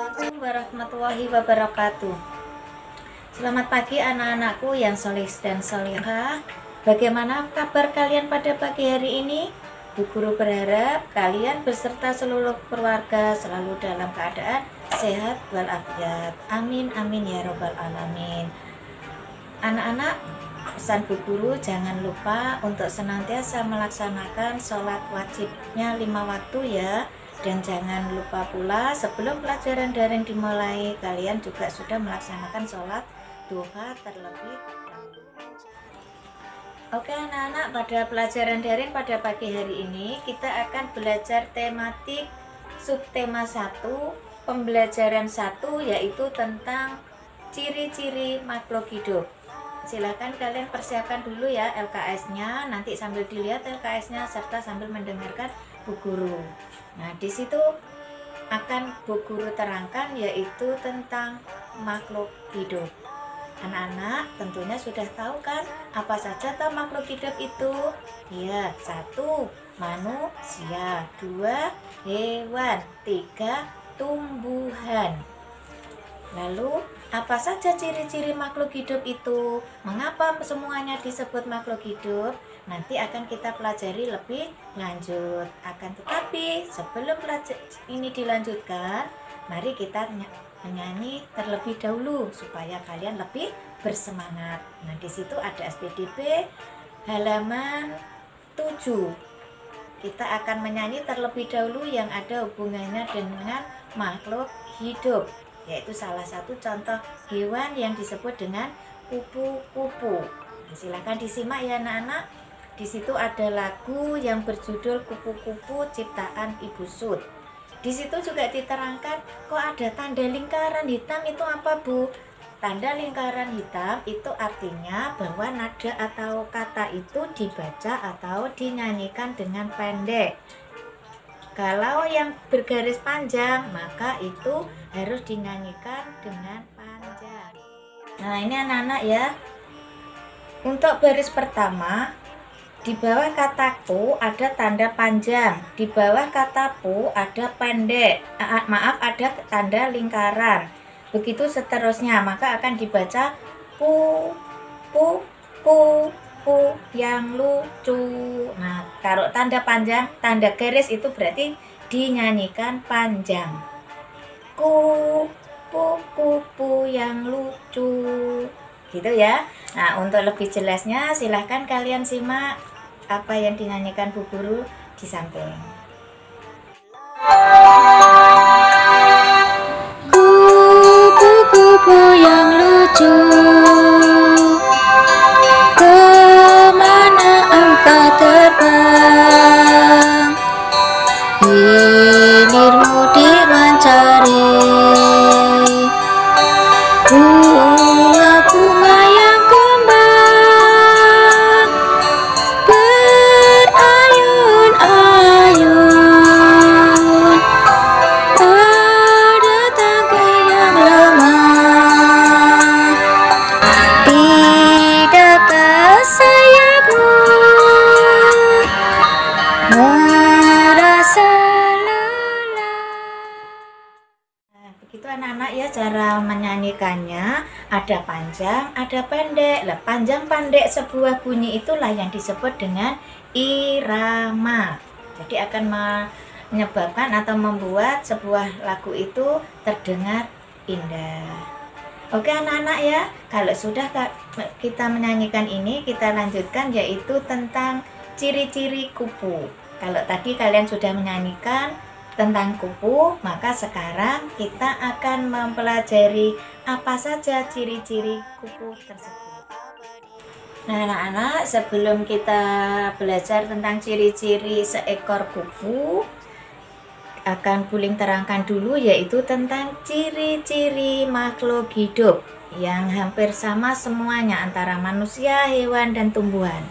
Assalamualaikum warahmatullahi wabarakatuh. Selamat pagi anak-anakku yang soleh dan solehah. Bagaimana kabar kalian pada pagi hari ini? Bu Guru berharap kalian beserta seluruh keluarga selalu dalam keadaan sehat walafiat. Amin amin ya robbal alamin. Anak-anak, pesan Bu Guru jangan lupa untuk senantiasa melaksanakan sholat wajibnya 5 waktu ya. Dan jangan lupa pula sebelum pelajaran daring dimulai, kalian juga sudah melaksanakan sholat duha terlebih dahulu. Oke anak-anak, pada pelajaran daring pada pagi hari ini kita akan belajar tematik subtema 1, pembelajaran 1, yaitu tentang ciri-ciri makhluk hidup. Silahkan kalian persiapkan dulu ya LKS-nya, nanti sambil dilihat LKS-nya serta sambil mendengarkan Bu Guru. Nah, di situ akan Bu Guru terangkan yaitu tentang makhluk hidup. Anak-anak tentunya sudah tahu kan apa saja toh makhluk hidup itu? Ya, 1 manusia, 2 hewan, 3 tumbuhan. Lalu apa saja ciri-ciri makhluk hidup itu? Mengapa semuanya disebut makhluk hidup? Nanti akan kita pelajari lebih lanjut. Akan tetapi sebelum ini dilanjutkan, mari kita menyanyi terlebih dahulu supaya kalian lebih bersemangat. Nah, di situ ada SPDB halaman 7. Kita akan menyanyi terlebih dahulu yang ada hubungannya dengan makhluk hidup, yaitu salah satu contoh hewan yang disebut dengan kupu-kupu. Nah, silahkan disimak ya anak-anak. Di situ ada lagu yang berjudul Kupu-kupu ciptaan Ibu Sud. Di situ juga diterangkan kok ada tanda lingkaran hitam, itu apa Bu? Tanda lingkaran hitam itu artinya bahwa nada atau kata itu dibaca atau dinyanyikan dengan pendek. Kalau yang bergaris panjang maka itu harus dinyanyikan dengan panjang. Nah, ini anak-anak ya. Untuk baris pertama, di bawah kata ku ada tanda panjang, di bawah kata pu ada pendek, ada tanda lingkaran. Begitu seterusnya, maka akan dibaca pu pu pu pu yang lucu. Nah, kalau tanda panjang, tanda garis itu berarti dinyanyikan panjang. Ku pu pu pu yang lucu. Gitu ya. Nah, untuk lebih jelasnya silahkan kalian simak apa yang dinyanyikan Bu Guru di samping. Kupu-kupu yang lucu, kemana engkau terbang? Hilirmu mencari bunga-bunga yang kembang, berayun-ayun pada tangkai yang lemah. Tidakkah sayapmu merasa lelah? Begitu anak-anak ya cara menyanyikannya, ada panjang, ada pendek. Lah, panjang pendek sebuah bunyi itulah yang disebut dengan irama. Jadi akan menyebabkan atau membuat sebuah lagu itu terdengar indah. Oke anak-anak ya, kalau sudah kita menyanyikan ini, kita lanjutkan yaitu tentang ciri-ciri kupu. Kalau tadi kalian sudah menyanyikan tentang kupu, maka sekarang kita akan mempelajari apa saja ciri-ciri kupu tersebut. Nah anak-anak, sebelum kita belajar tentang ciri-ciri seekor kupu, akan Buling terangkan dulu yaitu tentang ciri-ciri makhluk hidup yang hampir sama semuanya antara manusia, hewan, dan tumbuhan.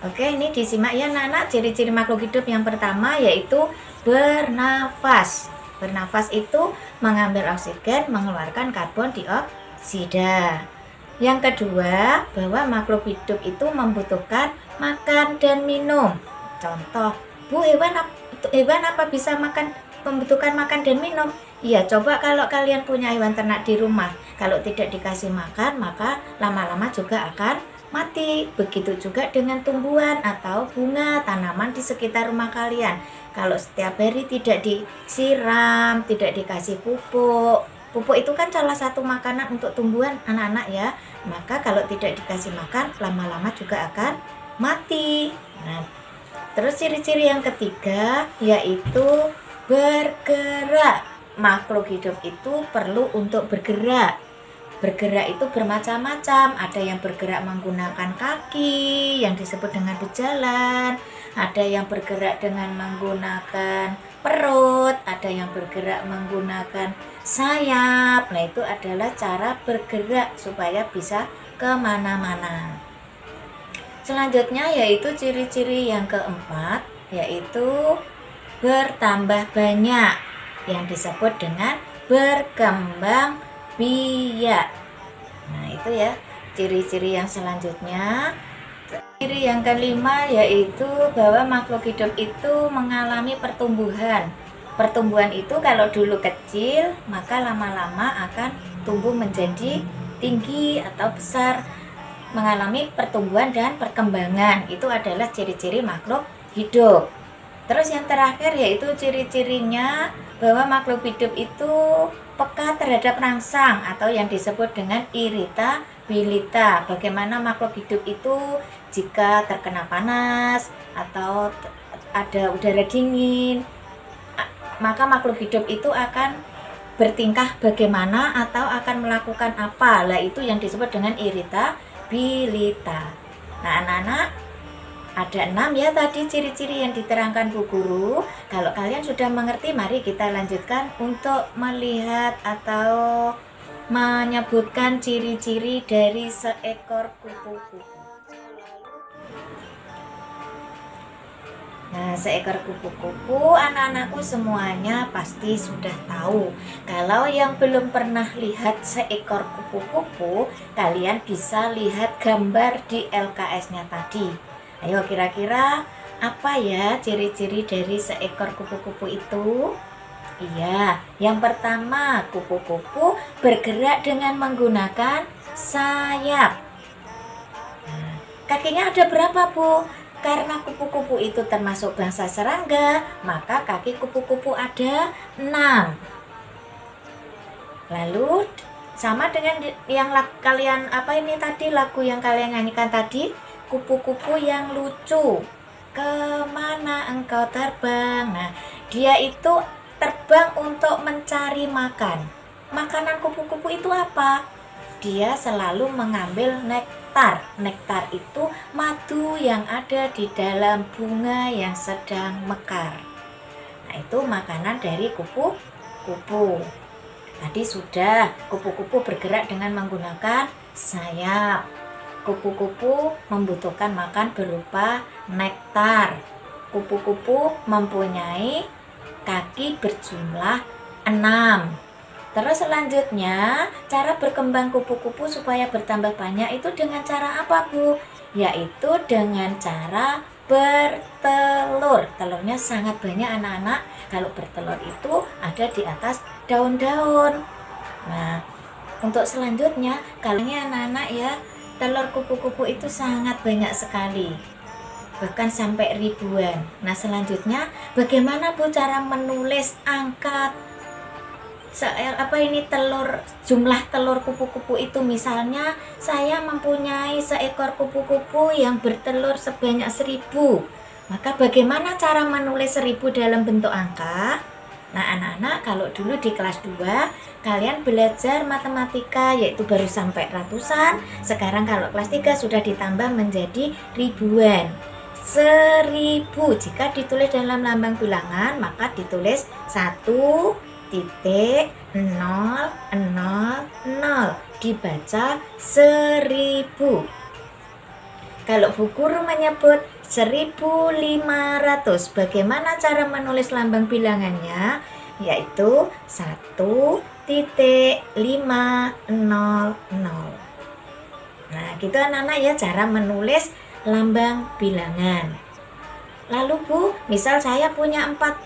Oke, ini disimak ya anak-anak. Ciri-ciri makhluk hidup yang pertama yaitu bernafas. Bernafas itu mengambil oksigen, mengeluarkan karbon dioksida. Yang kedua, bahwa makhluk hidup itu membutuhkan makan dan minum. Contoh, Bu, hewan apa bisa membutuhkan makan dan minum? Iya, coba kalau kalian punya hewan ternak di rumah, kalau tidak dikasih makan, maka lama-lama juga akan mati. Begitu juga dengan tumbuhan atau bunga, tanaman di sekitar rumah kalian. Kalau setiap hari tidak disiram, tidak dikasih pupuk. Pupuk itu kan salah satu makanan untuk tumbuhan anak-anak ya. Maka kalau tidak dikasih makan, lama-lama juga akan mati. Nah, terus ciri-ciri yang ketiga yaitu bergerak. Makhluk hidup itu perlu untuk bergerak. Bergerak itu bermacam-macam. Ada yang bergerak menggunakan kaki, yang disebut dengan berjalan. Ada yang bergerak dengan menggunakan perut. Ada yang bergerak menggunakan sayap. Nah, itu adalah cara bergerak supaya bisa kemana-mana. Selanjutnya yaitu ciri-ciri yang keempat, yaitu bertambah banyak, yang disebut dengan berkembang biak. Nah, itu ya ciri-ciri yang selanjutnya. Ciri yang kelima yaitu bahwa makhluk hidup itu mengalami pertumbuhan. Pertumbuhan itu kalau dulu kecil, maka lama-lama akan tumbuh menjadi tinggi atau besar, mengalami pertumbuhan dan perkembangan. Itu adalah ciri-ciri makhluk hidup. Terus yang terakhir yaitu ciri-cirinya bahwa makhluk hidup itu peka terhadap rangsang atau yang disebut dengan iritabilitas. Bagaimana makhluk hidup itu jika terkena panas atau ada udara dingin, maka makhluk hidup itu akan bertingkah bagaimana atau akan melakukan apa. Lah itu yang disebut dengan iritabilitas. Nah, anak-anak, ada 6 ya tadi ciri-ciri yang diterangkan Bu Guru. Kalau kalian sudah mengerti, mari kita lanjutkan untuk melihat atau menyebutkan ciri-ciri dari seekor kupu-kupu. Nah, seekor kupu-kupu, anak-anakku semuanya pasti sudah tahu. Kalau yang belum pernah lihat seekor kupu-kupu, kalian bisa lihat gambar di LKS-nya tadi. Ayo, kira-kira apa ya ciri-ciri dari seekor kupu-kupu itu? Iya, yang pertama, kupu-kupu bergerak dengan menggunakan sayap. Nah, kakinya ada berapa, Bu? Karena kupu-kupu itu termasuk bangsa serangga, maka kaki kupu-kupu ada 6. Lalu sama dengan yang kalian lagu yang kalian nyanyikan tadi, kupu-kupu yang lucu, kemana engkau terbang? Nah, dia itu terbang untuk mencari makan. Makanan kupu-kupu itu apa? Dia selalu mengambil nektar. Nektar itu madu yang ada di dalam bunga yang sedang mekar. Nah, itu makanan dari kupu-kupu. Tadi sudah, kupu-kupu bergerak dengan menggunakan sayap. Kupu-kupu membutuhkan makan berupa nektar. Kupu-kupu mempunyai kaki berjumlah 6. Terus selanjutnya, cara berkembang kupu-kupu supaya bertambah banyak itu dengan cara apa, Bu? Yaitu dengan cara bertelur. Telurnya sangat banyak, anak-anak. Kalau bertelur itu ada di atas daun-daun. Nah, untuk selanjutnya, kalian anak-anak ya, telur kupu-kupu itu sangat banyak sekali, bahkan sampai ribuan. Nah, selanjutnya bagaimana Bu cara menulis angka jumlah telur kupu-kupu itu? Misalnya saya mempunyai seekor kupu-kupu yang bertelur sebanyak 1000, maka bagaimana cara menulis 1000 dalam bentuk angka? Nah, anak-anak, kalau dulu di kelas 2 kalian belajar matematika yaitu baru sampai ratusan. Sekarang kalau kelas 3 sudah ditambah menjadi ribuan. 1000 jika ditulis dalam lambang bilangan, maka ditulis 1.000, dibaca 1000. Kalau Bu Guru menyebut 1500, bagaimana cara menulis lambang bilangannya? Yaitu 1.500. Nah, gitu anak-anak ya cara menulis lambang bilangan. Lalu Bu, misal saya punya 4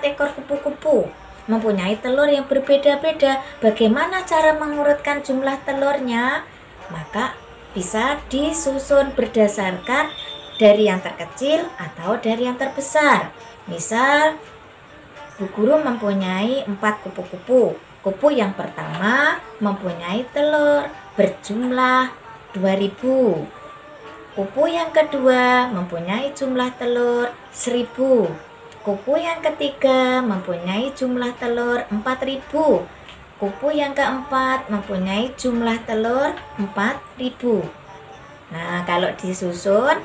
ekor kupu-kupu. mempunyai telur yang berbeda-beda. Bagaimana cara mengurutkan jumlah telurnya? Maka bisa disusun berdasarkan dari yang terkecil atau dari yang terbesar. Misal, Bu Guru mempunyai 4 kupu-kupu. Kupu yang pertama mempunyai telur berjumlah 2000. Kupu yang kedua mempunyai jumlah telur 1000. Kupu yang ketiga mempunyai jumlah telur 4000. Kupu yang keempat mempunyai jumlah telur 4000. Nah, kalau disusun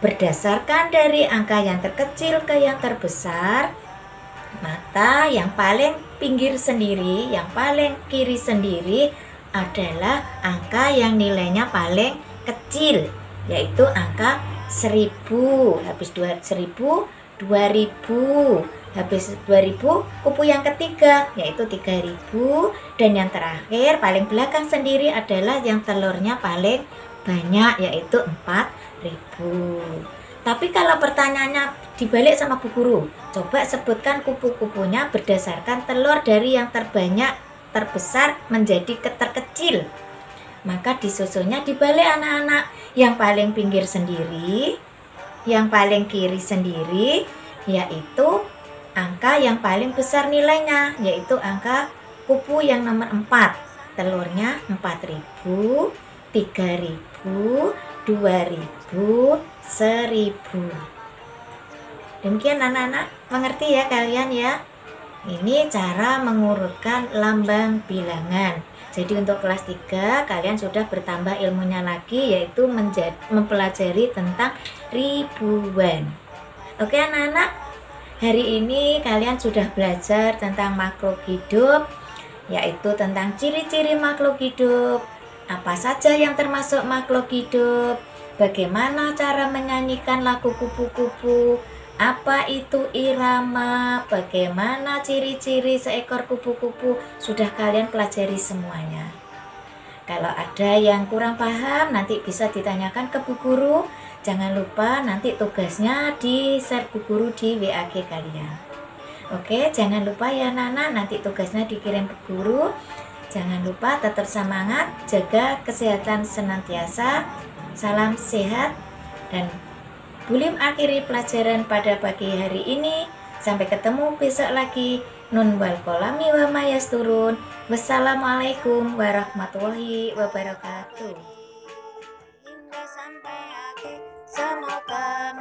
berdasarkan dari angka yang terkecil ke yang terbesar, maka yang paling pinggir sendiri, yang paling kiri sendiri adalah angka yang nilainya paling kecil, yaitu angka 1000. Habis 1000, 2000. Habis 2000, kupu yang ketiga yaitu 3000, dan yang terakhir paling belakang sendiri adalah yang telurnya paling banyak yaitu 4000. Tapi kalau pertanyaannya dibalik sama Bu Guru, coba sebutkan kupu-kupunya berdasarkan telur dari yang terbanyak terbesar menjadi terkecil. Maka disusunnya dibalik anak-anak. Yang paling pinggir sendiri, yang paling kiri sendiri, yaitu angka yang paling besar nilainya, yaitu angka kupu yang nomor 4. Telurnya 4000, 3000, 2000, 1000. Demikian anak-anak, mengerti ya kalian ya? Ini cara mengurutkan lambang bilangan. Jadi untuk kelas 3 kalian sudah bertambah ilmunya lagi, yaitu mempelajari tentang ribuan. Oke anak-anak, hari ini kalian sudah belajar tentang makhluk hidup, yaitu tentang ciri-ciri makhluk hidup, apa saja yang termasuk makhluk hidup, bagaimana cara menyanyikan lagu kupu-kupu, apa itu irama, bagaimana ciri-ciri seekor kupu-kupu, sudah kalian pelajari semuanya. Kalau ada yang kurang paham, nanti bisa ditanyakan ke Bu Guru. Jangan lupa nanti tugasnya di-share Bu Guru di WA kalian. Oke, jangan lupa ya Nana, nanti tugasnya dikirim Bu Guru. Jangan lupa tetap semangat, jaga kesehatan senantiasa. Salam sehat, dan Bulim akhiri pelajaran pada pagi hari ini. Sampai ketemu besok lagi. Nun wal kolami wa mayasturun. Wassalamualaikum warahmatullahi wabarakatuh. Hingga sampai akhir, semoga